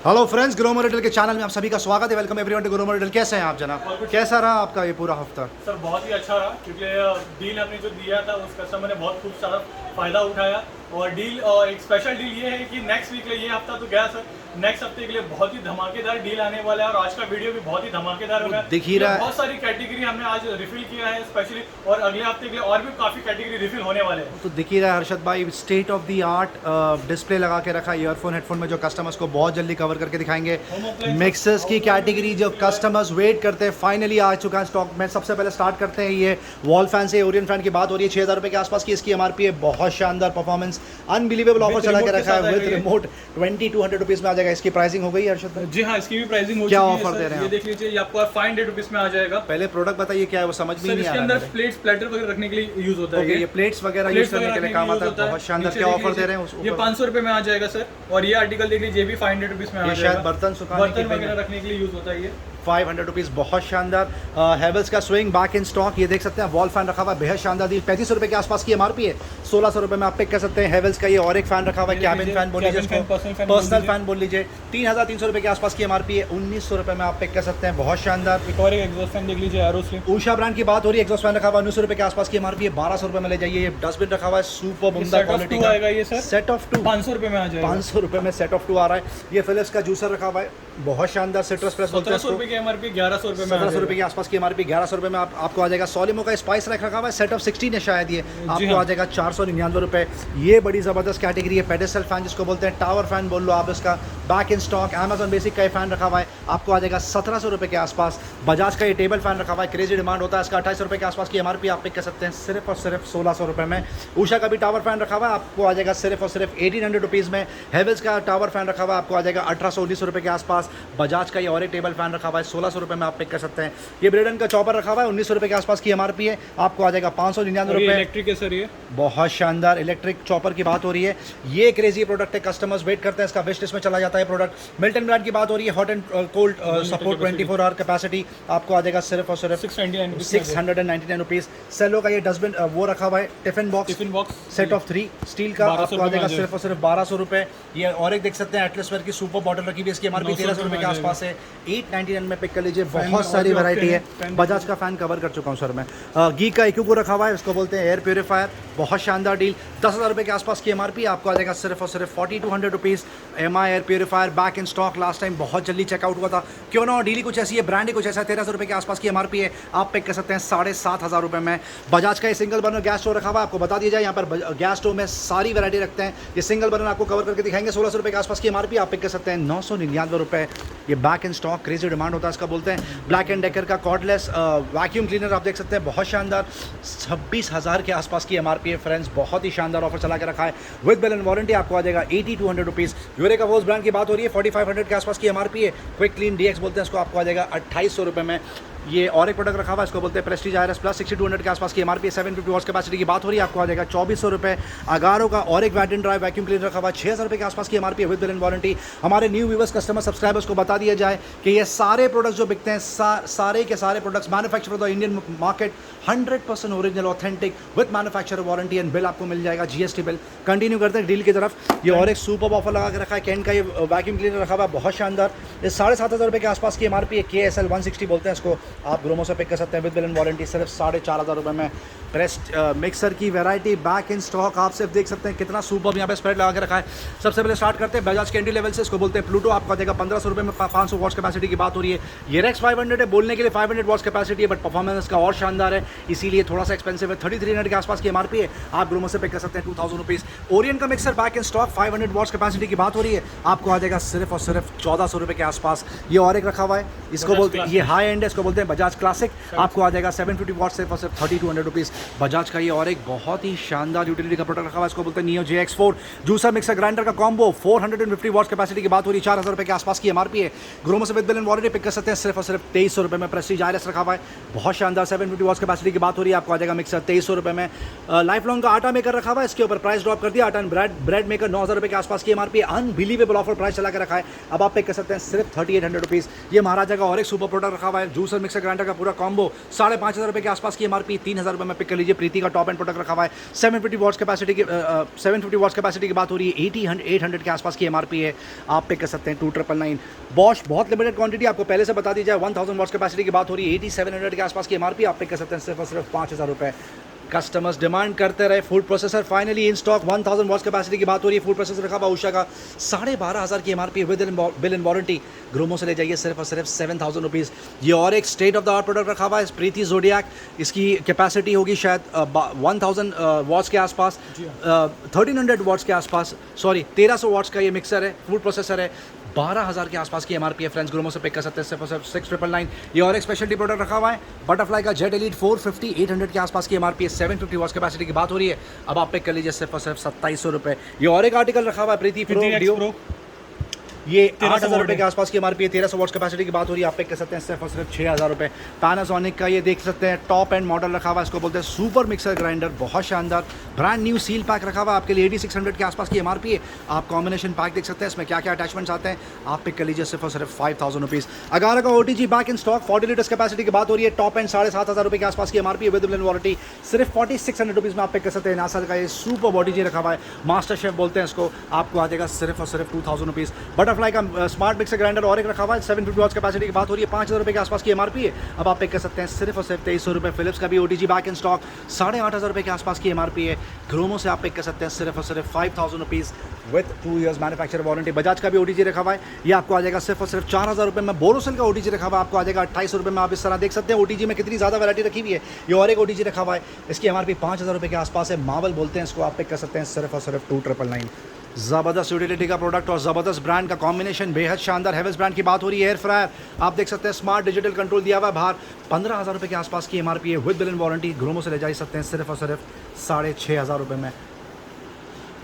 Hello friends, Gromor retail के channel में आप सभी का स्वागत है। Welcome everyone to Gromor retail. कैसे हैं आप जनाब? कैसा रहा आपका ये पूरा हफ्ता? सर बहुत ही अच्छा रहा क्योंकि डील हमने जो दिया था उस कस्टमर ने बहुत खूब सारा फ़ायदा उठाया। और डील एक स्पेशल डील ये है कि नेक्स्ट वीक ये हफ्ता तो गया सर, नेक्स्ट हफ्ते के लिए बहुत ही धमाकेदार डील आने वाला है। और आज का वीडियो भी बहुत ही धमाकेदार होगा। दिख ही रहा है। बहुत सारी कैटेगरी हमने आज रिफिल किया है स्पेशली, और अगले हफ्ते के लिए और भी काफ़ी कैटेगरी रिफिल होने वाले हैं। तो दिख ही रहा है हर्षद भाई, state of the art display लगा के रखा है ईयरफोन हेडफोन में, जो कस्टमर्स को बहुत जल्दी कवर करके दिखाएंगे। मिक्सर्स की कैटेगरी जो कस्टमर्स वेट करते हैं फाइनली आ चुका है स्टॉक में। सबसे पहले स्टार्ट करते हैं ये वॉल फैन से। ओरियन फैन की बात हो रही है, 6000 रुपये के आसपास की इसकी एमआरपी है। बहुत शानदार परफॉर्मेंस, अनबिलीवेबल ऑफर चला के रखा है विद रिमोट। 2200 रुपीज़ में आ जाएगा। इसकी प्राइसिंग हो गई हर्षद भाई? जी हाँ, इसकी भी प्राइसिंग हो क्या चुकी है। ऑफर दे रहे हैं ये देख लीजिए, ये आपको 500 रुपीज़ में आ जाएगा। पहले प्रोडक्ट बताइए क्या है, वो समझ में सर नहीं आ इसके रहा अंदर है। प्लेट्स प्लेटर वगैरह रखने के लिए यूज होता है। ये प्लेट्स वगैरह यूज करने के लिए काम आता है। बहुत शानदार। क्या ऑफर दे रहे हैं? ये 500 रुपये में आ जाएगा सर। और ये आर्टिकल देख लीजिए, ये भी 500 रुपीज़ में आ ये जाएगा। शायद बर्तन सुखाने बर्तन वगैरह रखने के लिए यूज होता है ये। 500 रुपीज़, बहुत शानदार। हैवेल्स का स्विंग बैक इन स्टॉक, ये देख सकते हैं। वॉल फैन रखा हुआ है, बेहद शानदार डील। 3500 रुपये के आसपास की एमआरपी है। 1600 रुपये में आप पिक कर सकते हैं। हैवेल्स का ये और एक फैन रखा हुआ है, कैबिन फैन बोल लीजिए, पर्सनल फैन बोल लीजिए। 3300 रुपये के आसपास की एमआरपी है। 1900 रुपये में आप पिक कर सकते हैं। बहुत शानदार। एक और एक एग्जॉस्ट फैन देख लीजिए, एरोस्लिम उषा ब्रांड की बात हो रही है। एग्जॉस्ट फैन रखा हुआ है, 1900 रुपये के आसपास की एमआरपी है। 1200 रुपये में ले जाइए। ये डस्टबिन रखा हुआ है, सुपर उम्दा क्वालिटी का आएगा ये सर। सेट ऑफ 2 500 रुपये में आ जाएगा। 500 रुपये में सेट ऑफ 2 आ रहा है। ये फिलिप्स का जूसर रखा हुआ है, बहुत शानदार। सिट्रस प्लस बोलते हैं 1700 रुपये की एमआरपी 1100 रुपये में 1700 रुपये के आसपास की एमआरपी। 1100 रुपये में आपको आ जाएगा। सॉलिमो का स्पाइस रैक रखा हुआ है, सेट ऑफ 16 है शायद। ये आपको आ जाएगा 499 रुपये। ये बड़ी ज़बरदस्त कैटेगरी है। पेडेस्टल फैन जिसको बोलते हैं, टावर फैन बोल लो आप इसका, back in stock. Amazon basic का ये फैन रखा हुआ है, आपको आ जाएगा 1700 रुपये के आसपास। बजाज का ये टेबल फैन रखा हुआ है, क्रेजी डिमांड होता है इसका। 2800 रुपये के आसपास की एमआरपी आप पिक कर सकते हैं सिर्फ और सिर्फ 1600 रुपये में। उषा का भी टावर फैन रखा हुआ है, आपको आ जाएगा सिर्फ और सिर्फ 1800 रुपीज़ में। हेवेल्स का टावर फैन रखा हुआ है, आपको आ जाएगा 1800-1900 रुपये के आसपास। बजाज का ये और एक टेबल फैन रखा हुआ है, 1600 रुपये में आप पिक कर सकते हैं। ये ब्रेडन का चॉपर रखा हुआ है, 1900 रुपये के आसपास की एमआरपी है, आपको आ जाएगा 599 रुपये। इलेक्ट्रिक है सर ये, बहुत शानदार इलेक्ट्रिक चॉपर की बात हो रही है। ये क्रेजी प्रोडक्ट है, कस्टमर्स वेट करते हैं इसका, विश लिस्ट में चला जाता है प्रोडक्ट। मिल्टन ब्रांड की बात हो रही है, hot and cold support 24 hour capacity, आपको आ जाएगा सिर्फ और सिर्फ 699 रुपीज़। सेलो का ये डस्टबिन वो रखा हुआ है, tiffin box set of 3 steel का, आपको आ जाएगा सिर्फ और सिर्फ 1200 रुपये। ये और एक देख सकते हैं, एटलसवेयर की सुपर बॉटल रखी हुई है, इसकी एमआरपी 1300 रुपये के आसपास है। 899 में पिक कर लीजिए। बहुत सारी वैरायटी है। बजाज का फैन कवर कर चुका हूँ सर मैं। गी का इक्को रखा हुआ है, इसको बोलते हैं एयर प्योरीफायर, बहुत शानदार डील। 10,000 रुपये के आसपास की एमआरपी, आपको आ जाएगा सिर्फ और सिर्फ 4200 rupees. MI air purifier back in stock, last time बहुत जल्दी चेकआउट हुआ था। क्यों ना, डील कुछ ऐसी है, ब्रांड ही कुछ ऐसा है। 1300 रुपये के आसपास की एमआरपी है, आप पिक कर सकते हैं 7500 रुपये में। बजाज का ये सिंगल बर्नर गैस स्टोव रखा हुआ है, आपको बता दिया जाए, यहाँ पर गैस स्टोव में सारी वैरायटी रखते हैं। ये सिंगल बर्नर आपको कवर करके दिखाएंगे। 1600 रुपये के आसपास की एमआरपी, आप पिक कर सकते हैं 999 रुपये। ये back in stock, crazy demand होता है इसका, बोलते हैं। ब्लैक एंड डेकर का कॉर्डलेस वैक्यूम क्लीनर आप देख सकते हैं, बहुत शानदार। 26,000 के आसपास की एमआरपी है फ्रेंड्स, बहुत ही शानदार ऑफर चला के रखा है विद बिल एंड वारंटी, आपको आ जाएगा 8200 रुपीज़। यूरेका वोल्स ब्रांड की बात हो रही है, 4500 के आसपास की एमआरपी है। क्विक क्लीन डीएक्स बोलते हैं इसको, आपको आ जाएगा 2800 रुपये में। ये और एक प्रोडक्ट रखा हुआ है, इसको बोलते हैं प्रेस्टीज आयरस प्लस, 6200 के आसपास की एमआरपी है। 750 वॉट्स कैपेसिटी की बात हो रही है, आपको आ जाएगा 2400 रुपये। अगारो का और एक wet and dry vacuum cleaner रखा हुआ है, 6000 रुपये के आसपास की एमआरपी है विद बिल एंड वारंटी। हमारे न्यू व्यूवर्स कस्टमर सब्सक्राइबर्स को बता दिया जाए कि ये सारे प्रोडक्ट्स जो बिकते हैं, सारे के सारे products manufacture the Indian market, 100% original authentic with manufacture warranty and bill आपको मिल जाएगा, जीएसटी बिल। कंटिन्यू करते हैं डील की तरफ। ये और एक सुपर ऑफर लगा के रखा है, कैन का ये वैक्यूम क्लीनर रखा हुआ है, बहुत शानदार। ये 7500 रुपये के आसपास की एमआरपी है। KSL 160 बोलते हैं इसको, आप ग्रोमो से पिक कर सकते हैं विद बिल एंड वारंटी, सिर्फ 4500 रुपये में। प्रेस्ट मिक्सर की वैरायटी बैक इन स्टॉक, आप सिर्फ देख सकते हैं कितना सुपर यहाँ पे स्प्रेड लगा के रखा है। सबसे पहले स्टार्ट करते हैं बजाज के एंट्री लेवल से, इसको बोलते हैं प्लूटो, आपको देगा 1500 रुपये में। 500 वॉट्स कैपेसिटी की बात हो रही है। ये रेक्स 500 है, बोलने के लिए 500 वॉट्स कैपेसिटी है, बट परफॉर्मेंस का और शानदार है, इसीलिए थोड़ा सा एक्सपेंसिव है। 3300 के आसपास की एमआरपी है, आप ग्रोमो से पिक कर सकते हैं 2000 रुपीज़। ओरियन का mixer back in stock, 500 watts capacity की बात हो रही है, आपको आ जाएगा सिर्फ और सिर्फ 1400 रुपये के आसपास। ये और एक रखा हुआ है, इसको बोलते हैं, ये हाई एंड है, इसको बोलते हैं बजाज क्लासिक, आपको आ जाएगा 750 वॉट्स सिर्फ और सिर्फ 3200 रुपीज़। बजाज का ये और एक बहुत ही शानदार यूटिलिटी का प्रोडक्ट रखा हुआ है, इसको बोलते हैं neo JX4 juicer mixer grinder का कॉम्बो, 450 वॉट्स कैपेसिटी की बात हो रही है, 4000 रुपये के आसपास की एमआरपी है। ग्रोमो से with bill and warranty pick कर सकते हैं सिर्फ और सिर्फ 2300 रुपये में। प्रेस्टीज आयरस रखा हुआ है, बहुत शानदार, 750 वॉट्स कैपेसिटी की बात हो रही है, आपको आ जाएगा मिक्सर 2300 रुपये में। लाइफ लॉन्ग का आटा मेकर रखा हुआ है, इसके ऊपर प्राइस ड्रॉप कर दिया। आटा एंड ब्रेड मेकर 9000 रुपये के आसपास की एमआरपी, अनबिलीवेबल ऑफर प्राइस चला के रखा है, अब आप पिक कर सकते हैं सिर्फ 3800 रुपीज़। ये महाराजा का और एक सुपर प्रोडक्ट रखा हुआ है, जूसर मिक्सर मिक्सर ग्राइंडर का पूरा कॉम्बो 5,500 रुपये के आसपास की एमआरपी, 3,000 रुपये में पिक कर लीजिए। प्रीति का टॉप एंड प्रोडक्ट रखा हुआ है 750 वॉट्स कैपेसिटी की 750 वॉट्स कैपेसिटी की बात हो रही है, 800 के आसपास की एमआरपी है, आप पिक कर सकते हैं 2999। बॉश बहुत लिमिटेड क्वांटिटी, आपको पहले से बता दी जाए, 1000 वॉट्स कैपेसिटी की बात हो रही है, 8700 के आसपास की एमआरपी, आप पिक कर सकते हैं सिर्फ और सिर्फ 5,000 रुपये। कस्टमर्स डिमांड करते रहे food processor finally in stock, 1000 watts capacity की बात हो रही है, फूड प्रोसेसर रखा हुआ उषा का 12,500 की MRP with bill in warranty, Gromo से ले जाइए सिर्फ और सिर्फ 7,000 रुपीज़। ये और एक state of the art product रखा हुआ है प्रीति ज़ोडियाक, इसकी कैपेसिटी होगी शायद 1000 वॉट्स के आसपास, 1300 वॉट्स के आसपास, सॉरी 1300 वॉट्स का ये मिक्सर है, फूड प्रोसेसर है, 12,000 के आसपास की एमआरपी है फ्रेंड्स, ग्रोमो से पिक कर सकते हैं सिर्फ और सिर्फ 6,999। ये और एक स्पेशलिटी प्रोडक्ट रखा हुआ है बटरफ्लाई का जेट एलीट 450, 800 के आसपास की एमआरपी है, 750 वॉट्स कैपेसिटी की बात हो रही है, अब आप पिक कर लीजिए सिर्फ और सिर्फ 2700 रुपये। ये और एक आर्टिकल रखा हुआ है प्रीति प्रो, ये 8,000 रुपये के आसपास की एमआरपी है, 1300 वॉट्स कैपेसिटी की बात हो रही है, आप पिक कर सकते हैं सिर्फ और सिर्फ 6,000 रुपये। पैनासोनिक का ये देख सकते हैं टॉप एंड मॉडल रखा हुआ है, इसको बोलते हैं सुपर मिक्सर ग्राइंडर, बहुत शानदार ब्रांड न्यू सील पैक रखा हुआ है आपके लिए, 8600 के आसपास की एमआरपी है, आप कॉम्बिनेशन पैक देख सकते हैं, इसमें क्या क्या अटैचमेंट्स आते हैं, आप पिक कर लीजिए सिर्फ और सिर्फ 5,000 रुपीज़। अगारा का OTG back in stock, 40 litres capacity की बात हो रही है, टॉप एंड 7,500 रुपये के आसपास की MRP with bill in warranty, सिर्फ 4600 रुपीज़ में आप पिक कर सकते हैं। नासल का ये सुपर OTG रखा हुआ है, मास्टर शेफ बोलते हैं इसको, आपको आ जाएगा सिर्फ और सिर्फ 2,000 रुपीज़। बटरफ्लाई का स्मार्ट मिक्सर ग्राइंडर और एक रखा हुआ है, 750 वॉट्स कैपेसिटी की बात हो रही है, 5,000 रुपये के आसपास की एमआरपी है, अब आप पिक कर सकते हैं सिर्फ और सिर्फ 2300 रुपये। फिलिप्स का भी OTG बैक इन स्टॉक, 8,500 रुपये के आसपास की एमआरपी है, ग्रोमो से आप पिक कर सकते हैं सिर्फ और सिर्फ 5,000 rupees with 2 years manufacture warranty. Bajaj का भी OTG रखा हुआ है, ये आपको आ जाएगा सिर्फ और सिर्फ 4,000 रुपये में। बोरोसिल का OTG रखा हुआ है, आपको आ जाएगा 2,800 रुपये में। आप इस तरह देख सकते हैं OTG में कितनी ज़्यादा वैरायटी रखी हुई है। ये और एक OTG रखा हुआ है, इसकी एमआरपी 5,000 रुपये के आसपास है, मार्वल बोलते हैं इसको, आप पिक कर सकते हैं सिर्फ और सिर्फ 2,999। ज़बरदस्त यूटिलिटी का प्रोडक्ट और ज़बरदस्त ब्रांड का कॉम्बिनेशन बेहद शानदार, हेवेल्स ब्रांड की बात हो रही है। एयर फ्रायर आप देख सकते हैं, स्मार्ट डिजिटल कंट्रोल दिया हुआ है बाहर, 15,000 रुपये के आसपास की एमआरपी है with bill in warranty, Gromo से ले जा सकते हैं सिर्फ और सिर्फ 6,500 रुपये में।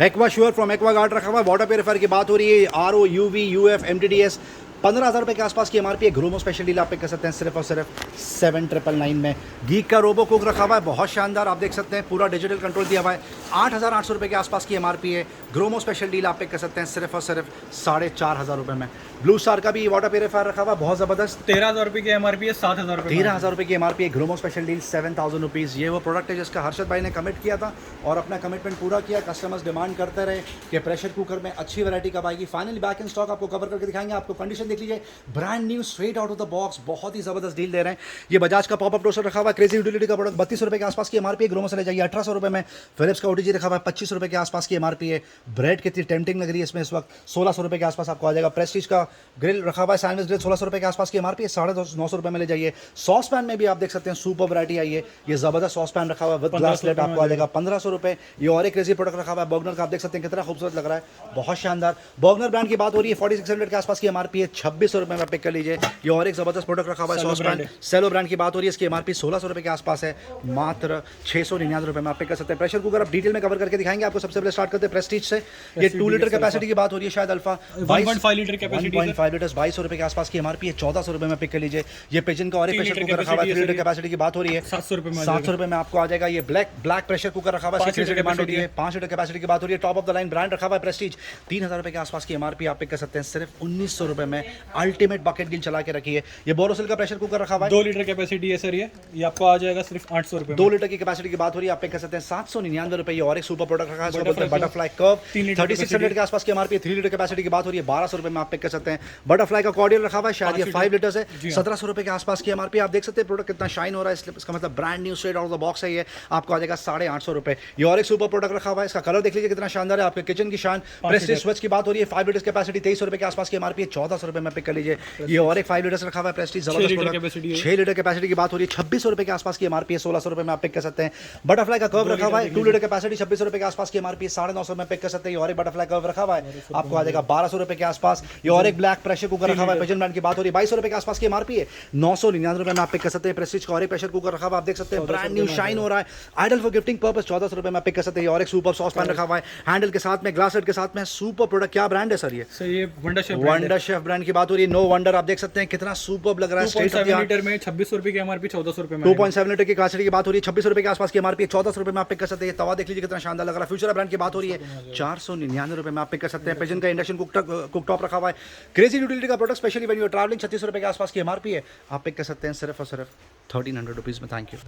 Aqua sure from aqua guard रखा हुआ है, वाटर प्योरीफायर की बात हो रही है, RO UV UF MTDS, 15,000 रुपये के आसपास की एमआरपी है, ग्रोमो स्पेशल डील आप पिक कर सकते हैं सिर्फ और सिर्फ 7,999 में। गीक का रोबो कुक रखा हुआ है, बहुत शानदार, आप देख सकते हैं पूरा डिजिटल कंट्रोल दिया हुआ है, 8,800 रुपये के आसपास की एमआरपी है, ग्रोमो स्पेशल डील आप पिक कर सकते हैं सिर्फ और सिर्फ 4,500 रुपये में। ब्लू स्टार का भी वाटर प्योरीफायर रखा हुआ है, बहुत ज़बरदस्त, 13,000 रुपये की एमआरपी है, 7,000 रुपये 13,000 रुपये की एमआरपी है, ग्रोमो स्पेशल डील 7,000 रुपीज़। ये वो प्रोडक्ट है जिसका हर्षद भाई ने कमिट किया था और अपना कमिटमेंट पूरा किया। कस्टमर्स डिमांड करते रहे कि प्रेशर कुकर में अच्छी वैरायटी कब आएगी, फाइनली बैक इन स्टॉक आपको कवर करके दिखाएंगे। आपको कंडीशन देख लीजिए, brand new straight out of the box, बहुत ही ज़बरदस्त डील दे रहे हैं। ये बजाज का पॉपअप टोस्टर रखा हुआ है, क्रेजी यूटिलिटी का प्रोडक्ट, 32 रुपये के आसपास की एमआरपी है, ग्रोमो से ले जाइए 1,800 रुपये में। फिलिप्स का OTG रखा हुआ है, 25 रुपये के आसपास की एमआरपी है। ब्रेड कितनी टेम्पटिंग लग रही है इसमें इस वक्त, 1,600 रुपये के आसपास आपको आ जाएगा। प्रेस्टीज का ग्रिल रखा हुआ है, सैंडविच ग्रिल, 1,600 रुपये के आसपास की एमआरपी है, 950 रुपये में ले जाइए। सॉस पैन में भी आप देख सकते हैं सुपर वैरायटी आई है, ये ज़बरदस्त सॉस पैन रखा हुआ है विद ग्लास प्लेट, आपको आ जाएगा 1,500 रुपये। ये और एक क्रेजी प्रोडक्ट रखा हुआ है बर्गनर का, आप देख सकते हैं कितना खूबसूरत लग रहा है, बहुत शानदार। बर्गनर ब्रांड की बात हो रही है, 4600 के आसपास की एमआरपी है, 2600 रुपये में पिक कर लीजिए। ये और एक ज़बरदस्त प्रोडक्ट रखा हुआ है सॉस पैन, सेलो ब्रांड की बात हो रही है, इसकी एमआरपी 1,600 रुपये के आसपास है, मात्र 699 रुपये में आप पिक कर सकते हैं। प्रेशर कुकर आप डिटेल में कवर करके दिखाएंगे आपको। सबसे पहले स्टार्ट करते हैं प्रेस्टीज से, ये 2 लीटर कैपेसिटी की बात हो रही है, शायद अल्फा 1.5 लीटर कैपेसिटी, 1.5 लीटर 2,200 रुपये के आसपास की एमआरपी है, 1,400 रुपये में पिक कर लीजिए। ये पिजन का और एक प्रेशर कुकर रखा हुआ है, 3 लीटर कैपेसिटी की बात हो रही है, 700 रुपये में 700 रुपये में आपको आ जाएगा। ये ब्लैक प्रेशर कुकर रखा हुआ है, 6 लीटर डिमांड होती है, 5 लीटर कैपेसिटी की बात हो रही है। Top of the line brand रखा हुआ है प्रेस्टीज, 3,000 रुपये के आसपास की एमआरपी आप पिक कर सकते हैं सिर्फ 1,900 रुपये में। अल्टीमेट बकेट गिल चला के रखी है। ये बोरोसिल का प्रेशर कुकर रखा हुआ है, 2 लीटर कैपेसिटी है सर, ये आपको आ जाएगा सिर्फ 800 रुपये। 2 लीटर की कैपेसिटी की बात हो रही है, आप पिक कर सकते हैं 799 रुपये। ये और एक सुपर प्रोडक्ट रखा है, इसको बोलते हैं बटरफ्लाई कर्व, 3600 के आसपास की एमआरपी, 3 लीटर कैपेसिटी की बात हो रही है, 1,200 रुपये में आप पिक कर सकते हैं। बटरफ्लाई का कॉर्डियल रखा हुआ है, शायद ये 5 लीटर है, 1,700 रुपये के आसपास की एमआरपी। आप देख सकते हैं प्रोडक्ट कितना शाइन हो रहा है, इसका मतलब brand new straight out of the box है, ये आपको आ जाएगा 850 रुपये। ये और एक सुपर प्रोडक्ट रखा हुआ है, इसका कलर देख लीजिए कितना शानदार है, आपके किचन की शान। प्रेस्टीज स्विच की बात हो रही है, 5 लीटर कैपेसिटी, 2300 रुपये के आसपास की एमआरपी है, 1,400 रुपये में पिक कर लीजिए। ये और एक 5 लीटर रखा हुआ है प्रेस्टीज, 6 लीटर कैपेसिटी की बात हो रही है, 2600 रुपये के आसपास की एमआरपी है, 1,600 रुपये में आप पिक कर सकते हैं। बटरफ्लाई का कर्व रखा हुआ है, 2 लीटर कैपेसिटी, 2600 रुपये के आसपास की एमआरपी, 950 में पिक कर सकते हैं। ये और एक बटरफ्लाई कर्व रखा हुआ है, आपको आ जाएगा 1,200 रुपये के आसपास। ये और एक ब्लैक प्रेशर कुकर रखा हुआ है, पिजन ब्रांड की बात हो रही है, 2,200 रुपये के आसपास की एमआरपी है, 999 रुपये में आप पिक कर सकते हैं। प्रेस्टीज का और एक प्रेशर कुकर रखा हुआ है, आप देख सकते हैं ब्रांड न्यू शाइन हो रहा है, आइडल फॉर गिफ्टिंग पर्पस, 1,400 रुपये में पिक कर सकते हैं। और एक सुपर सॉस पैन रखा हुआ है, हैंडल के साथ में, ग्लास सेट के साथ में, सुपर प्रोडक्ट। क्या ब्रांड है सर ये? वंडर शेफ ब्रांड की की बात हो रही है, नो वंडर, आप देख सकते हैं कितना सुपर्ब लग रहा है। 2.7 लीटर में 2600 रुपए की एमआरपी 1400 रुपए में 2.7 लीटर की कैपेसिटी की बात हो रही है, 2600 रुपए के आसपास की एमआरपी, 1400 रुपए में आप पिक कर सकते हैं। तवा देख लीजिए कितना शानदार लग रहा है। फ्यूचर ब्रांड की बात हो रही है, 499 रुपए में आप पिक कर सकते हैं। पिजन का इंडक्शन कुक टॉप रखा हुआ है, क्रेजी यूटिलिटी का product, specially when you are travelling, 3600 रुपए के आसपास की एमआरपी है, आप पिक कर सकते हैं सिर्फ और सिर्फ 1300 रुपीज़ में। Thank you.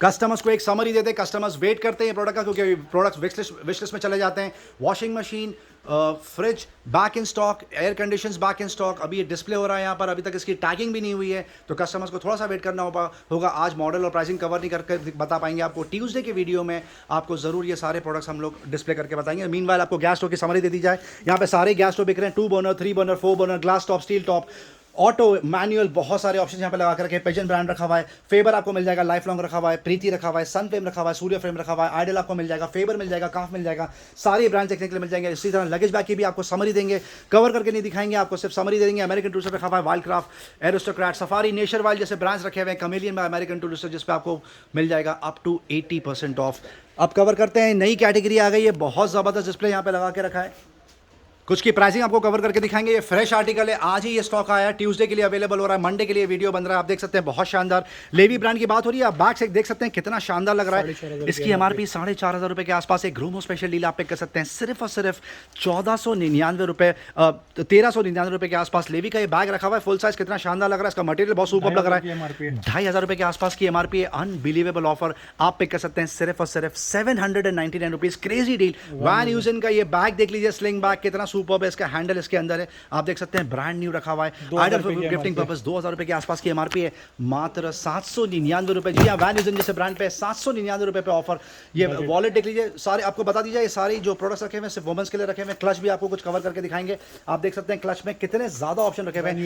कस्टमर्स को एक समरी देते हैं, कस्टमर्स वेट करते हैं प्रोडक्ट का, क्योंकि प्रोडक्ट्स विशलिस्ट में चले जाते हैं। Washing machine, fridge back in stock, air conditions back in stock. अभी ये डिस्प्ले हो रहा है यहाँ पर, अभी तक इसकी टैगिंग भी नहीं हुई है, तो कस्टमर्स को थोड़ा सा वेट करना होगा। आज मॉडल और प्राइसिंग कवर नहीं करके बता पाएंगे आपको। ट्यूसडे के वीडियो में आपको ज़रूर ये सारे प्रोडक्ट्स हम लोग डिस्प्ले करके बताएंगे। मीनवाइल आपको गैस स्टोव की समरी दे दी जाए। यहाँ पे सारे गैस स्टोव बिक रहे हैं, 2 burner, 3 burner, 4 burner, glass top, steel top, auto, manual, बहुत सारे ऑप्शन यहाँ पे लगा कर रखे हैं। पिजन ब्रांड रखा हुआ है, फेबर आपको मिल जाएगा, लाइफ लॉन्ग रखा हुआ है, प्रीति रखा हुआ है, सन फ्लेम रखा हुआ है, सूर्य फ्लेम रखा हुआ है, आइडल आपको मिल जाएगा, फेबर मिल जाएगा, काफ मिल जाएगा, सारे ब्रांड देखने के लिए मिल जाएंगे। इसी तरह लगेज बैग की भी आपको समरी देंगे, कवर करके नहीं दिखाएंगे, आपको सिर्फ समरी दे देंगे। अमेरिकन टूरिस्टर रखा हुआ है, wild craft, aristocrat, safari, nature wild जैसे ब्रांड्स रखे हुए हैं। कमेलियन में अमेरिकन टूरिस्टर जिस पे आपको मिल जाएगा अप टू 80% ऑफ। अब कवर करते हैं, नई कैटेगरी आ गई है, बहुत ज़बरदस्त डिस्प्ले यहाँ पे लगा के रखा है। कुछ की प्राइसिंग आपको कवर करके दिखाएंगे। ये फ्रेश आर्टिकल है, आज ही ये स्टॉक आया है, ट्यूसडे के लिए अवेलेबल हो रहा है, मंडे के लिए वीडियो बन रहा है। आप देख सकते हैं बहुत शानदार लेवी ब्रांड की बात हो रही है। आप बैक से देख सकते हैं कितना शानदार लग रहा है। इसकी एमआरपी 4500 रुपए के आसपास एक ग्रूमो स्पेशल डील आप पिक कर सकते हैं सिर्फ और सिर्फ 1499 रुपए, 1399 रुपए के आसपास। लेवी का ये बैग रखा हुआ है फुल साइज, कितना शानदार लग रहा है। इसका मटेरियल बहुत सुपर लग रहा है। 2500 रुपए के आसपास की एमआरपी है, अनबिलीवेबल ऑफर। आप पिक कर सकते हैं सिर्फ और सिर्फ 799 रुपीज, क्रेजी डील। वैन यूजन का ये बैग देख लीजिए, स्लिंग बैग, कितना सुपर है। इसका हैंडल इसके अंदर है, आप देख सकते हैं, ब्रांड न्यू रखा हुआ है। आइडल गिफ्टिंग पर्पस 2000 रुपए के आसपास की एमआरपी है, मात्र 799 रुपए। जी हाँ, वैन यूजन जैसे ब्रांड पे 799 रुपए पे ऑफर। ये वॉलेट देख लीजिए, सारे आपको बता दीजिए, ये सारी जो प्रोडक्ट्स रखे हुए हैं सिर्फ वुमेन्स के लिए रखे हुए हैं। क्लच भी आपको कुछ कवर करके दिखाएंगे। आप देख सकते हैं क्लच में कितने ज्यादा ऑप्शन रखे हुए हैं।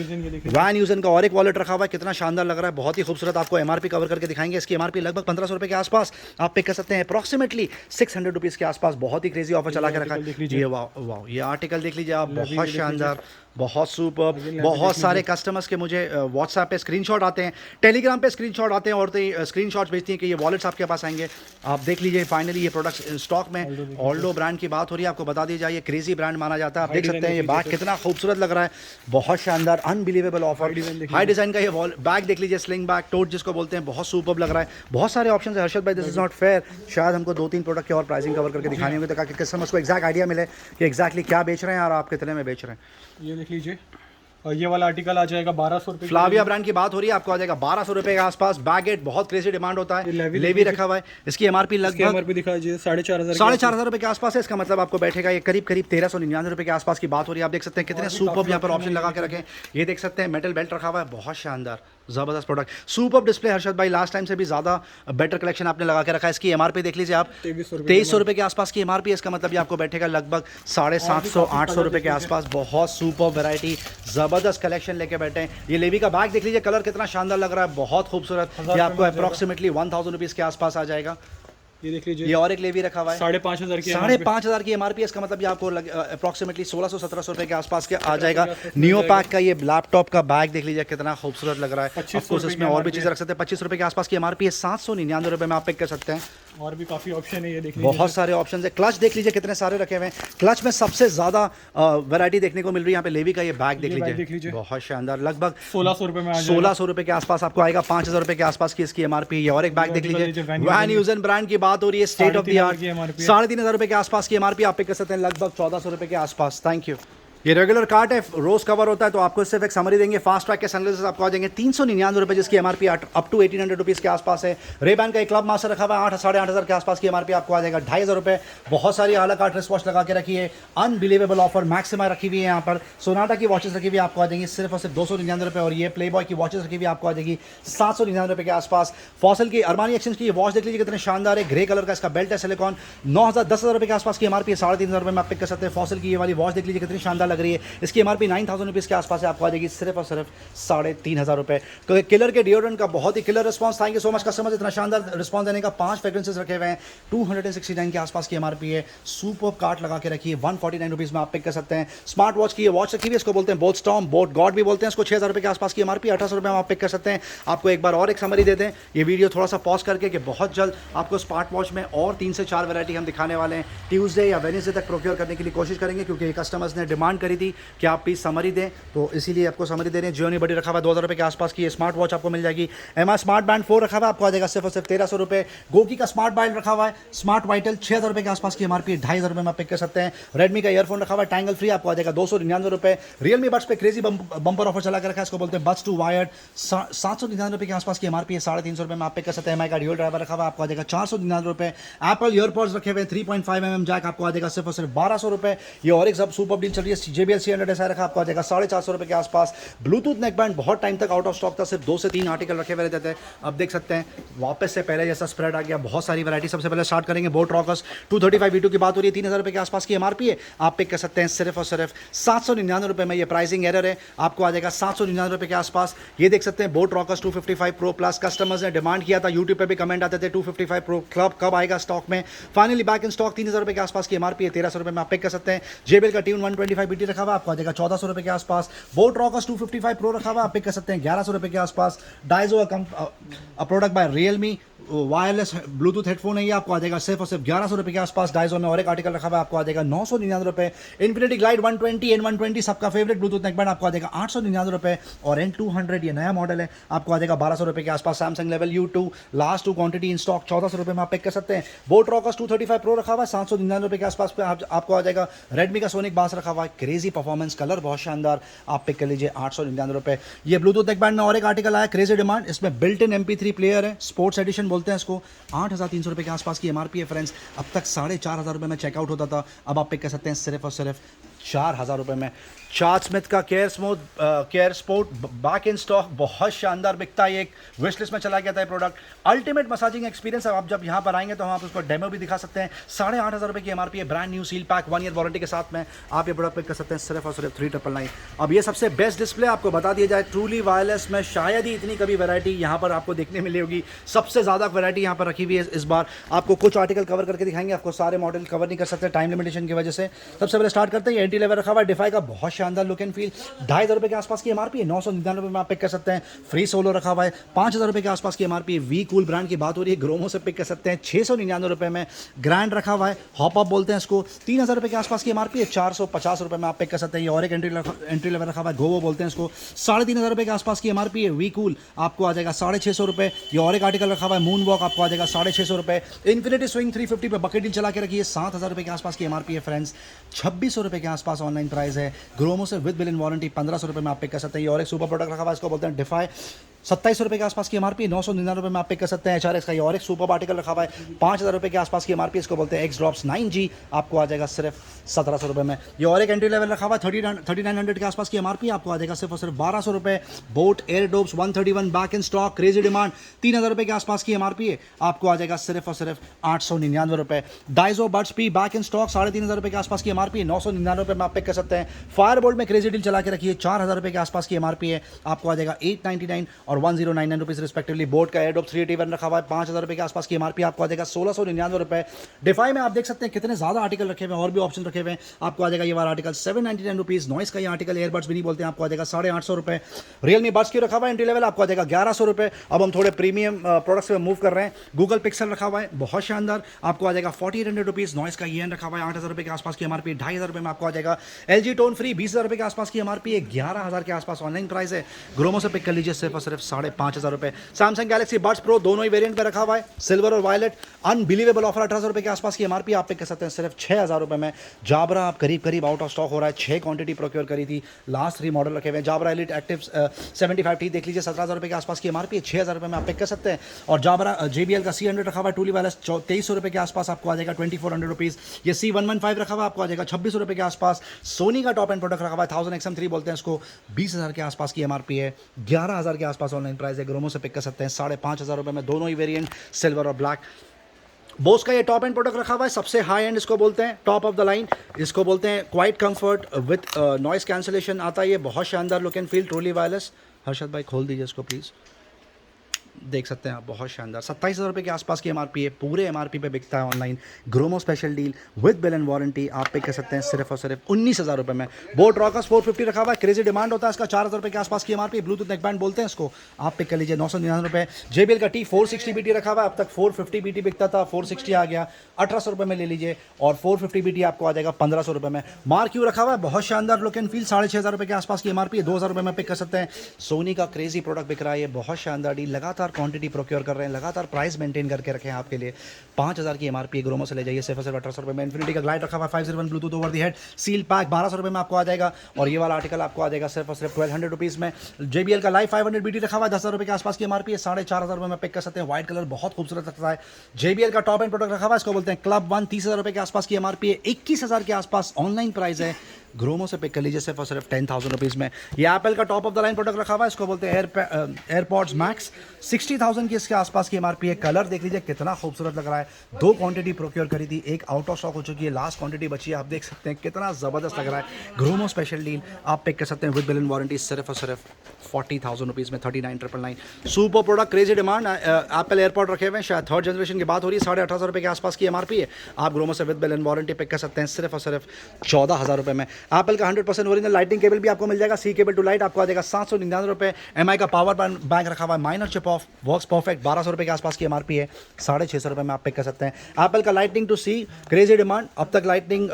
वैन यूजन का और एक वॉलेट रखा हुआ है, कितना शानदार लग रहा है, बहुत ही खूबसूरत। आपको एमआरपी कवर करके दिखाएंगे। इसकी एमआरपी लगभग 1500 रुपए के आसपास आप पिक कर सकते हैं, अप्रॉक्सीमेटली 600 रुपीज के आसपास। बहुत ही क्रेजी ऑफर चला के रखा है। ये वाह, ये आर्टिकल देख लीजिए आप, बहुत शानदार, बहुत सुपर। बहुत सारे कस्टमर्स के मुझे व्हाट्सएप पे स्क्रीनशॉट आते हैं, टेलीग्राम पे स्क्रीनशॉट आते हैं, और स्क्रीनशॉट्स भेजती हैं कि ये वॉलेट्स आपके पास आएंगे। आप देख लीजिए, फाइनली ये प्रोडक्ट्स स्टॉक में। ऑल्डो ब्रांड की बात हो रही है, आपको बता दी जाए, ये क्रेजी ब्रांड माना जाता है। आप देख सकते हैं ये बैग कितना खूबसूरत लग रहा है, बहुत शानदार, अनबिलीवेबल ऑफर। हाई डिजाइन का ये बैग देख लीजिए, स्लिंग बैग, टोट जिसको बोलते हैं, बहुत सुपर लग रहा है। बहुत सारे ऑप्शन है। हर्षद भाई, दिस इज नॉट फेयर, शायद हमको 2-3 प्रोडक्ट के और प्राइसिंग कवर करके दिखाने होंगे ताकि कस्टमर्स को एक्जैक्ट आइडिया मिले कि एक्जैक्टली क्या बेच रहे हैं और आप कितने में बेच रहे हैं। ये देख लीजिए, और ये वाला आर्टिकल आ जाएगा 1200 रुपए। फ्लाविया ब्रांड की बात हो रही है, आपको आ जाएगा 1200 रुपए के आसपास। बैगेट बहुत क्रेजी डिमांड होता है, लेवी रखा हुआ है। इसकी एमआरपी लगभग एमआरपी दिखा दीजिए 4500 रुपए के आसपास है। इसका मतलब आपको बैठेगा ये करीब 1399 रुपए के आसपास की बात हो रही है। आप देख सकते हैं कितने सुपर यहाँ पर ऑप्शन लगा के रखे हैं। ये देख सकते हैं मेटल बेल्ट रखा हुआ है, बहुत शानदार जबरदस्त प्रोडक्ट, सुपर डिस्प्ले। हर्षद भाई, लास्ट टाइम से भी ज्यादा बेटर कलेक्शन आपने लगा के रखा है। इसकी एमआरपी देख लीजिए आप, 2300 रुपए के आसपास की एमआरपी है। इसका मतलब ये आपको बैठेगा लगभग 750-800 रुपए के आसपास। बहुत सुपर वैरायटी, जबरदस्त कलेक्शन लेके बैठे हैं। ये लेवी का बैग देख लीजिए, कलर कितना शानदार लग रहा है, बहुत खूबसूरत। ये आपको अप्रॉक्सीमेटली 1000 रुपीज के आसपास आ जाएगा। ये देख लीजिए, ये और एक लेवी रखा हुआ है, 5500 की एमआरपी। इसका मतलब ये आपको अप्रॉक्सीमेटली 1600-1700 रुपए के आसपास के आ जाएगा। नियो पैक का ये लैपटॉप का बैग देख लीजिए, कितना खूबसूरत लग रहा है। ऑफ कोर्स इसमें और भी चीजें रख सकते हैं। 25 रुपए के आसपास की एमआरपी है, 799 रुपए में आप पिक कर सकते हैं। और भी काफी ऑप्शन है, ये देख लीजिए, बहुत सारे ऑप्शन है। क्लच देख लीजिए कितने सारे रखे हुए हैं। क्लच में सबसे ज्यादा वैरायटी देखने को मिल रही है यहाँ पे। लेवी का ये बैग देख लीजिए, बहुत शानदार, लगभग 1600 रुपए में 1600 रुपए के आसपास आपको आएगा। 5000 रुपए के आसपास की इसकी एमआरपी। ये और एक बैग देख लीजिए, वैन यूजन ब्रांड की बात हो रही है, स्टेट ऑफ द आर्ट, 3500 रुपए के आसपास की एमआरपी आप पिक कर सकते हैं, लगभग 1400 रुपए के आसपास। Thank you. ये रेगुलर कार्ट है, रोज कवर होता है, तो आपको सिर्फ एक समरी देंगे। फास्ट ट्रैक के सनग्लासेस आपको आ जाएंगे 399 रुपए, जिसकी एमआरपी अप टू 1800 रुपीज के आसपास है। रेबैन का एक क्लब मास्टर रखा हुआ है, 8,500 के आसपास की एमआरपी आपको आ जाएगा 2500 रुपए। बहुत सारी आला कार्ट रिस्ट वॉच लगा के रखी है, अनबिलीवेबल ऑफर। मैक्सिमा रखी हुई है यहाँ पर, सोनाटा की वॉचेस रखी हुई आपको आ जाएंगी सिर्फ और सिर्फ 299 रुपए। और ये प्ले बॉय की वॉचेस रखी हुई आपको आ जाएगी 799 रुपए के आसपास। फॉसल की अरमानी एक्सचेंज की वॉच देख लीजिए, कितने शानदार है, ग्रे कलर का इसका बेल्ट है, सिलिकॉन, 1000 रुपए के आसपास की एमआरपी है, 3500 रुपए में आप पिक कर सकते हैं। फॉसल की ये वाली वॉच देख लीजिए कितनी शानदार लग रही है, इसकी एमआरपी 9000 रुपीज़ के आसपास है, आपको आ जाएगी सिर्फ और सिर्फ 3500 रुपए। क्योंकि किलर के डिओड्रेंट का बहुत ही killer response. Thank you so much customers, इतना शानदार रिस्पांस देने का। 5 फ्रेग्रेंसेस रखे हुए हैं, 269 के आसपास की एमआरपी है। सुपर कार्ट लगा के रखिए, 149 रुपीज़ में आप पिक कर सकते हैं। स्मार्ट वॉच की ये वॉच रखी हुई है, इसको बोलते हैं बोट स्टॉर्म, बोट गॉड भी बोलते हैं इसको। 6000 रुपए के आसपास की एमआरपी, 1800 रुपए में आप पिक कर सकते हैं। आपको एक बार और एक समरी देते हैं, ये वीडियो थोड़ा सा पॉज करके, कि बहुत जल्द आपको स्मार्ट वॉच में और 3 से 4 वैरायटी हम दिखाने वाले हैं। ट्यूसडे या वेडनेसडे तक प्रोक्योर करने के लिए कोशिश करेंगे, क्योंकि कस्टमर्स ने डिमांड करी थी कि आप प्लीज़ समरी दें, तो इसीलिए आपको समरी दे रहे हैं। जियोनी बडी रखा हुआ है 2000 रुपये के आसपास की। स्मार्ट वॉच आपको मिल जाएगी। एमआई स्मार्ट बैंड 4 रखा हुआ है, आपको आ जाएगा सिर्फ और सिर्फ 1300 रुपये। गोकी का स्मार्ट बैंड रखा हुआ है, स्मार्ट वाइटल 6000 रुपये के आसपास की एमआरपी, 2500 रुपये में आप पिक कर सकते हैं। रेडमी का ईयरफोन रखा हुआ है टैंगल फ्री, आपको आ जाएगा 299 रुपये। रियलमी बड्स पे क्रेजी बम्पर ऑफर चला कर रखा है, इसको बोलते हैं बड्स 2 वायर्ड, 799 रुपये के आसपास की एमआरपी है, 350 रुपये में आप पिक कर सकते हैं। एमआई का ड्यूल ड्राइवर रखा हुआ है, आपको आ जाएगा 499 रुपये। एप्पल ईयरपॉड्स रखे हुए 3.5 mm जैक, आपको आ जाएगा सिर्फ और सिर्फ 1200 रुपये। ये और एक सब सुपर डील चल रही है। JBL C100 ऐसा रखा, आपको आ जाएगा 450 रुपये के आसपास। ब्लूटूथ नेकबैंड बहुत टाइम तक आउट ऑफ स्टॉक था, सिर्फ 2 से 3 आर्टिकल रखे हुए रहते थे। अब देख सकते हैं वापस से पहले जैसा स्प्रेड आ गया, बहुत सारी वैरायटी। सबसे पहले स्टार्ट करेंगे बोट रॉकर्स 235 V2 की बात हो रही है, 3000 रुपये के आसपास की एमआरपी है, आप पिक कर सकते हैं सिर्फ और सिर्फ 799 रुपये में। ये प्राइसिंग एरर है, आपको आ जाएगा 799 रुपये के आसपास। ये देख सकते हैं boAt rockers 255 pro plus. Customers ने डिमांड किया था, यूट्यूब पे भी कमेंट आते थे 255 प्रो क्लब कब आएगा स्टॉक में। फाइनली बैक इन स्टॉक, 3000 रुपये के आसपास की एमआरपी है, 1300 रुपये में आप पिक कर सकते हैं। JBL का ट्यून 125 BT रखा हुआ, आपको आ जाएगा 1400 रुपये के आसपास। बोट रॉकर्स 255 प्रो रखा हुआ, आप पिक कर सकते हैं 1100 रुपये के आसपास। Dizo a product by Realme, wireless Bluetooth headphone है, ये आपको आ जाएगा सिर्फ और सिर्फ 1100 रुपये के आसपास। डाइजो में और एक आर्टिकल रखा हुआ है, आपको आ जाएगा 999 रुपये। इन्फिनिटी ग्लाइड 120 N120 सबका फेवरेट ब्लूटूथ नेकबैंड, आपको आ जाएगा 899 रुपये। और N200 ये नया मॉडल है, आपको आ जाएगा 1200 रुपये के आसपास। Samsung level U2 last 2 quantity in stock, 1400 रुपये में आप पिक कर सकते हैं। बोट रॉकर्स 235 प्रो रखा हुआ है, 799 रुपये के आसपास पे आपको आ जाएगा। रेडमी का सोनिक बास रखा हुआ है, क्रेजी परफॉर्मेंस, कलर बहुत शानदार, आप पिक कर लीजिए 899 रुपये। ये ब्लूटूथ नेकबैंड में और एक आर्टिकल आया, क्रेजी डिमांड, इसमें बिल्ट इन MP3 प्लेयर है, स्पोर्ट्स एडिशन बोलते हैं इसको, 8300 रुपये के आसपास की एमआरपी है फ्रेंड्स। अब तक 4500 रुपये में चेकआउट होता था, अब आप पिक कर सकते हैं सिर्फ और सिर्फ 4000 रुपये में। चार्ल्स स्मिथ का care sport back in stock, बहुत शानदार बिकता है, एक विश लिस्ट में चला गया था ये प्रोडक्ट। अल्टीमेट मसाजिंग एक्सपीरियंस, आप जब यहाँ पर आएंगे तो हम आप उसको डेमो भी दिखा सकते हैं। 8500 रुपये की एमआरपी है, brand new seal pack 1 year warranty के साथ में आप ये प्रोडक्ट पिक कर सकते हैं सिर्फ और सिर्फ 3999। अब ये सबसे बेस्ट डिस्प्ले आपको बता दिया जाए, ट्रूली वायरलेस में शायद ही इतनी कभी वैरायटी यहाँ पर आपको देखने मिली होगी। सबसे ज़्यादा वैरायटी यहाँ पर रखी हुई है इस बार। आपको कुछ आर्टिकल कवर करके दिखाएंगे, आपको सारे मॉडल कवर नहीं कर सकते टाइम लिमिटेशन की वजह से। सबसे पहले स्टार्ट करते हैं, एंटी लेवल रखा हुआ है डिफाई का, बहुत शानदार लुक एंड फील, 2500 रुपये के आसपास की एमआरपी है, 999 रुपये में आप पिक कर सकते हैं। फ्री सोलो रखा हुआ है, 5000 रुपये के आसपास की एमआरपी है। वी कूल ब्रांड की बात हो रही है, ग्रोमो से पिक कर सकते हैं 699 रुपये में। ग्रैंड रखा हुआ है, हॉप अप बोलते हैं इसको, 3000 रुपये के आसपास की एमआरपी है, 450 रुपये में आप पिक कर सकते हैं। ये और एक एंट्री लेवल रखा हुआ है, गोवो बोलते हैं इसको, 3500 रुपये के आसपास की एमआरपी है। वी कूल आपको आ जाएगा 650 रुपये। ये और एक आर्टिकल रखा हुआ है, मून वॉक, आपको आ जाएगा 650 रुपये। इन्फिनिटी स्विंग 350 पे बकेट डील चला के रखिए, 7000 रुपये के आसपास की एमआरपी है फ्रेंड्स, 2600 रुपये के आसपास ऑनलाइन प्राइस है। ग्रोमो से विद बिल इन वारंटी 1500 रुपये में आप पिक कर सकते हैं। और एक सुपर प्रोडक्ट रखा हुआ है, इसको बोलते हैं डिफाई, 2700 रुपये के आसपास की एमआरपी, 999 रुपये में आप पिक कर सकते हैं। HRX का ये और एक सुपर आर्टिकल रखा हुआ है, 5000 रुपये के आसपास की एमआरपी, इसको बोलते हैं X ड्रॉप्स 9G, आपको आ जाएगा सिर्फ 1700 रुपये में। ये और एक एंट्री लेवल रखा हुआ है, 3900 के आसपास की एमआरपी, आपको आ जाएगा सिर्फ और सिर्फ 1200 रुपये। Boat air dopes 131 back in stock, crazy demand, 3000 रुपये के आसपास की एमआरपी है, आपको आ जाएगा सिर्फ और सिर्फ 899 रुपये। Dizo buds P back in stock, 3500 रुपये के आसपास की एमआरपी है, 999 रुपये में आप पिक कर सकते हैं। फायरबोल्ट में क्रेजी डील चला के रखिए, 4000 रुपये के आसपास की एमआरपी है, आपको आ जाएगा 899 और 1099 रुपीज़ रिस्पेक्टिवली। बोट का एयरडॉप 381 रखा हुआ है, 5000 रुपये के आसपास की एमआरपी, आपको आ जाएगा 1699 रुपये। डिफाई में आप देख सकते हैं कितने ज़्यादा आर्टिकल रखे हुए हैं, और भी ऑप्शन रखे हुए हैं, आपको आ जाएगा ये वाला आर्टिकल 799 रुपीज़। नॉइस का ये आर्टिकल एयरबड्स भी नहीं बोलते हैं, आपको आ जाएगा 850 रुपये। रियलमी बड्स की रखा हुआ है एंट्री लेवल, आपको आ जाएगा 1100 रुपये। अब हम थोड़े प्रीमियम प्रोडक्ट्स में मूव कर रहे हैं। गूगल पिक्सल रखा हुआ है, बहुत शानदार, आपको आ जाएगा 4800 रुपीज़। नॉइस का ये रखा हुआ है, 8000 रुपये के आसपास की एमआरपी, 2500 रुपये में आपको आ जाएगा। LG टोन फ्री 20000 रुपये के आसपास की एमआरपी है, 11000 के आसपास ऑनलाइन प्राइस है। ग्रोमो से पिक कर लीजिए सिर्फ और सिर्फ 5500 रुपये। सैमसंग गैलेक्सी बड्स प्रो दोनों ही वेरिएंट में रखा हुआ है, सिल्वर और वायलेट, अनबिलीवेबल ऑफर, 1800 रुपये के आसपास की एमआरपी, आप पिक कर सकते हैं सिर्फ 6000 रुपये में। जाबरा आप करीब आउट ऑफ स्टॉक हो रहा है, 6 क्वांटिटी प्रोक्योर करी थी, लास्ट 3 मॉडल रखे हुए हैं। जाबरा एलिट एक्टिव 75T देख लीजिए, 17000 रुपये के आसपास की एमआरपी है, 6000 रुपये में आप पिक कर सकते हैं। और जाबरा JBL का C100 रखा हुआ है, टूली वायरलेस, 2300 रुपये के आसपास आपको आ जाएगा 2400 रुपीज़। ये C115 रखा हुआ आपको आ जाएगा 2600 रुपये के आसपास। सोनी का टॉप एंड प्रोडक्ट रखा हुआ है, 1000XM3 बोलते हैं इसको, 20000 के आसपास की एमआरपी है, 11000 के आसपास ऑनलाइन प्राइस है। ग्रोमो से पिक कर सकते हैं 5500 रुपये में, दोनों ही वेरिएंट सिल्वर और ब्लैक। बोस का ये टॉप एंड प्रोडक्ट रखा हुआ है, सबसे हाई एंड इसको बोलते हैं, टॉप ऑफ द लाइन इसको बोलते हैं। Quite comfort with noise cancellation आता है, ये बहुत शानदार look and feel, truly wireless. Harshad भाई खोल दीजिए इसको प्लीज़। देख सकते हैं आप, बहुत शानदार 27,000 के आसपास की एमआरपी है, पूरे एमआरपी पे बिकता है online. Gromo special deal with bill and warranty आप पिक कर सकते हैं सिर्फ और सिर्फ 19,000 में। बोट रॉकर्स 450 रखा हुआ है, क्रेजी डिमांड होता है इसका, 4,000 के आसपास की एमआरपी, ब्लूटूथ नेकबैंड बोलते हैं इसको, आप पिक कर लीजिए 999 JBL का T460 BT रखा हुआ है, अब तक 450 BT बिकता था, 460 आ गया, 1800 में ले लीजिए, और 450 BT आपको आ जाएगा 1500 में। मार्क यू रखा हुआ है, बहुत शानदार लुक एंड फील, 6,500 के आसपास की एमआरपी है, 2,000 में पिक कर सकते हैं। सोनी का क्रेजी प्रोडक्ट बिक रहा है, ये बहुत शानदार डील, लगातार क्वांटिटी प्रोक्योर कर रहे हैं, लगातार प्राइस मेंटेन करके रखे हैं आपके लिए। 5,000 की एमआरपी ग्रोमो से ले जाइए सिर्फ 1800 में। इन्फिनिटी का ग्लाइड रखा हुआ 501 Bluetooth over the head seal pack 1200 में आपको आ जाएगा, और ये वाला आर्टिकल आपको आ जाएगा सिर्फ और सिर्फ 1200 रुपीज़ में। JBL का लाइव 500 BT रखा हुआ है, 10,000 के आसपास की एमआरपी है, 4,500 में पिक कर सकते हैं। व्हाइट कलर बहुत खूबसूरत लगता है। JBL का टॉप एंड प्रोडक्ट रखा हुआ है, इसको बोलते हैं क्लब 1, 30,000 के आसपास की एमआरपी है, 21,000 के आसपास ऑनलाइन प्राइस है। ग्रोमो से पिक कर लीजिए सिर्फ और सिर्फ 10,000 रुपीज़ में। ये एप्पल का top of the line product रखा हुआ है, इसको बोलते हैं एयरपॉड्स मैक्स, 60,000 की इसके आसपास की एमआरपी है। कलर देख लीजिए कितना खूबसूरत लग रहा है, 2 क्वांटिटी प्रोक्योर करी थी, एक आउट ऑफ स्टॉक हो चुकी है, लास्ट क्वांटिटी बची है, आप देख सकते हैं कितना ज़बरदस्त लग रहा है। ग्रोमो स्पेशल डील आप पिक कर सकते हैं विद बिल एंड वारंटी सिर्फ और सिर्फ 40,000 रुपीज़ में, 39,999। Super product, crazy demand, Apple AirPod रखे हुए हैं, शायद 3rd जनरेशन की बात हो रही है, 18,500 के आसपास की एमआरपी है। आप ग्रोमो से with bill and warranty pick कर सकते हैं सिर्फ और सिर्फ 14,000 में। एप्पल का 100% ओरिजिनल लाइटिंग केबल भी आपको मिल जाएगा, सी केबल टू लाइट आपको आ जाएगा 799 MI का पावर बैंक रखा हुआ है, minor chip off works perfect, 1200 के आसपास की एमआरपी है, 650 में आप पिक कर सकते हैं। एप्पल का lightning to C crazy demand, अब तक लाइटनिंग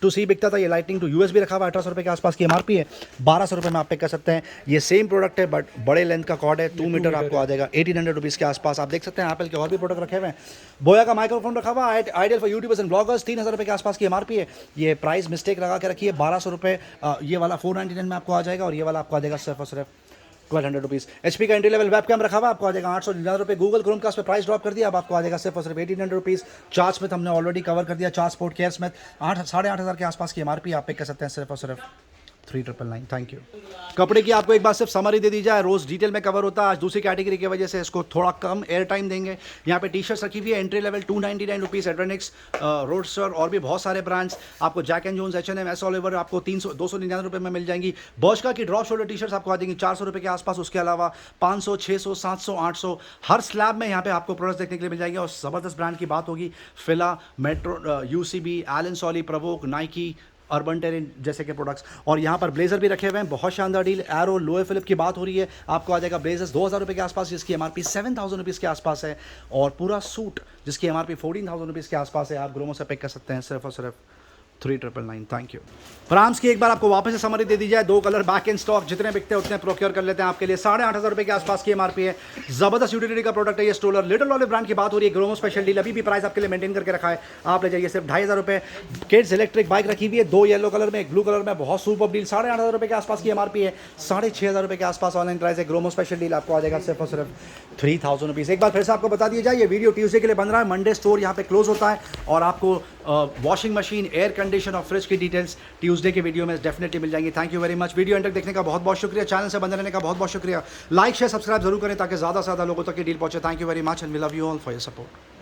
टू सी बिकता था, ये लाइटनिंग टू USB रखा हुआ है, 1800 के आसपास की एमआरपी है, 1200 में आप पिक कर सकते हैं। ये सेम प्रोडक्ट है बट बड़े लेंथ का कॉर्ड है, 2 मीटर आपको आ जाएगा 1800 रुपीज़ के आसपास। आप देख सकते हैं एप्पल के और भी प्रोडक्ट रखे हुए हैं। बोया का माइक्रोफोन रखा हुआ है, ideal for YouTubers and bloggers, 3,000 के आसपास की एमआरपी है। ये प्राइस मिस्टेक लगा के रखी है, 1200 रुपये, ये वाला 499 में आपको आ जाएगा, और ये वाला आपको आ जाएगा सिर्फ और सिर्फ 1200 रुपीज़। HP का एंट्री लेवल वेब कैम रखा हुआ आपको आ जाएगा 899 रुपये। गूगल क्रोम का उस पर प्राइस ड्रॉप कर दिया, अब आपको आ जाएगा सिर्फ और सिर्फ 1800 रुपीज़। चार्ज स्मिथ हमने ऑलरेडी कवर कर दिया, चार्ज स्पोर्ट केयर स्मिथ 8,500 के आसपास की एमआरपी आप पिक कर सकते हैं सिर्फ और सिर्फ 3,999। Thank you. कपड़े की आपको एक बार सिर्फ समरी दे दी जाए, रोज़ डिटेल में कवर होता है, आज दूसरी कैटेगरी की वजह से इसको थोड़ा कम एयर टाइम देंगे। यहाँ पे टी-शर्ट्स रखी हुई है, entry level 299 rupees, Adrenex, Roadster और भी बहुत सारे ब्रांड्स आपको, Jack and Jones, H&M, S Oliver आपको 299 रुपये में मिल जाएंगी। बॉशका की ड्रॉप शोल्डर टी-शर्ट्स आपको आ जाएंगी 400 रुपये के आसपास, उसके अलावा 500, 600, 700, 800 हर स्लैब में यहाँ पे आपको प्रोडक्ट्स देखने के लिए मिल जाएंगे। और ज़बरदस्त ब्रांड की बात होगी, फिला, metro, UCB, Elon सॉली, Provogue, Nike, urban terrain जैसे के प्रोडक्ट्स। और यहाँ पर ब्लेजर भी रखे हुए हैं, बहुत शानदार डील। एरो, लोए फिलिप की बात हो रही है, आपको आ जाएगा ब्लेजर्स 2,000 रुपये के आसपास, जिसकी एमआरपी 7,000 रुपीज़ के आसपास है, और पूरा सूट जिसकी एमआरपी 14,000 रुपीज़ के आसपास है, आप ग्रोमो से पिक कर सकते हैं सिर्फ और सिर्फ 3,999। Thank you. प्राम्स की एक बार आपको वापस से समरी दे दी जाए, 2 कलर बैक इन स्टॉक, जितने बिकते हैं उतने प्रोक्योर कर लेते हैं आपके लिए। 8,500 रुपये के आसपास की एमआरपी है, जबरदस्त यूटिलिटी का प्रोडक्ट है ये स्टोलर। लिटिल ऑलिव ब्रांड की बात हो रही है, ग्रोमो स्पेशल डील अभी भी प्राइस आपके लिए मेंटेन करके रखा है, आप ले जाइए सिर्फ 2,500 रुपये। किड्स इलेक्ट्रिक बाइक रखी हुई है, 2 येलो कलर में, एक ब्लू कलर में, बहुत सुपर डील, 8,500 रुपये के आसपास की एमआरपी है, 6,500 रुपये के आसपास ऑनलाइन प्राइस है। ग्रोमो स्पेशल डील आपको आ जाएगा सिर्फ और सिर्फ 3,000 रुपीज़। एक बार फिर से आपको बता दिया जाए, ये वीडियो ट्यूसडे के लिए बन रहा है, मंडे स्टोर यहाँ पे क्लोज होता है, और आपको वॉशिंग मशीन, एयर कंडीशन और फ्रिज की डिटेल्स ट्यूसडे के वीडियो में डेफिनेटली मिल जाएंगी। Thank you very much. Video and तक देखने का बहुत बहुत शुक्रिया, चैनल से बंद रहने का बहुत बहुत शुक्रिया। लाइक शेयर सब्सक्राइब जरूर करें ताकि ज़्यादा से ज़्यादा लोगों तक ये डील पहुंचे। Thank you very much and we love you all for your support.